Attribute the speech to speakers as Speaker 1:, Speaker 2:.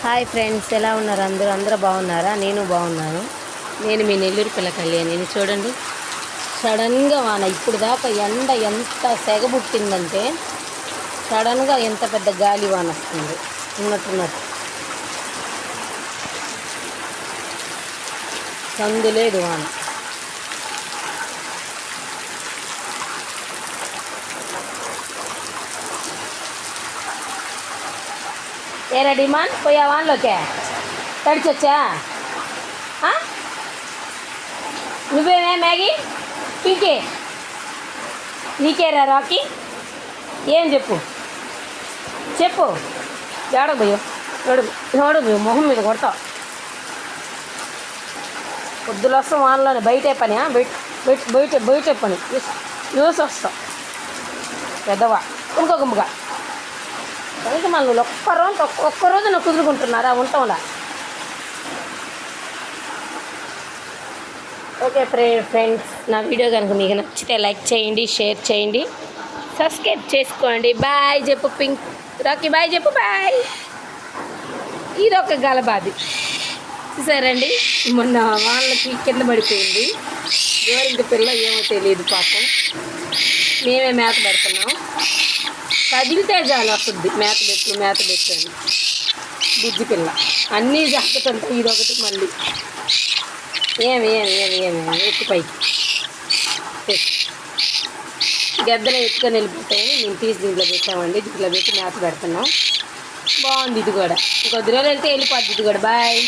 Speaker 1: Hi friends, ఎలా ఉన్నారు? అందరూ బాగున్నారా? నేను బాగున్నాను. నేను మీ నెల్లూరు పిల్ల కళ్యాణిని. చూడండి, సడన్గా వాన. ఇప్పుడు దాకా ఎండ ఎంత సెగబుట్టిందంటే సడన్గా ఎంత పెద్ద గాలి వాన వస్తుంది ఉన్నట్టున్నట్టు. సందు లేదు వాన. ఏరా డిమాండ్, పోయా వానలోకే తడిచొచ్చా? నువ్వేమే మ్యాగీ పింకే? నీకేరా రాకీ? ఏం చెప్పు చెప్పు. ఏడకు పోయో, ఏడకు మొహం మీద కొడతావు. పొద్దులు వస్తాం వానలోనే. బయటే పని, బయటే పని న్యూస్ వస్తాం పెద్దవా. ఇంకొకముగా కనుక మళ్ళీ ఒక్కరోజు నువ్వు కుదురుకుంటున్నారా ఉంటాంలా? ఓకే ఫ్రెండ్స్, నా వీడియో కనుక మీకు నచ్చితే లైక్ చేయండి, షేర్ చేయండి, సబ్స్క్రైబ్ చేసుకోండి. బాయ్ చెప్పు పింక్ రాకీ, బాయ్ చెప్పు. బాయ్. ఇదొక గలబాది చూసారండి, మొన్న వాళ్ళకి కింద పడిపోయింది. గోరింక పిల్ల ఏమో తెలియదు పాపం. మేమే మేత పెడుతున్నాం. కదిలితే చాలు వస్తుంది మేత పెట్టు అని. బుజ్జి పిల్ల అన్నీ జాగ్రత్త. ఇదొకటి మళ్ళీ ఏమి ఎత్తు పైకి గద్దెలు ఎత్తుకొని వెళ్ళిపోతాయని మేము తీసి దీంట్లో పెట్టామండి. దీంట్లో పెట్టి మేత పెడుతున్నాం. బాగుంది ఇది కూడా. ఇంకొద్ది రోజులు వెళ్తే వెళ్ళిపోద్ది ఇది కూడా. బాయ్.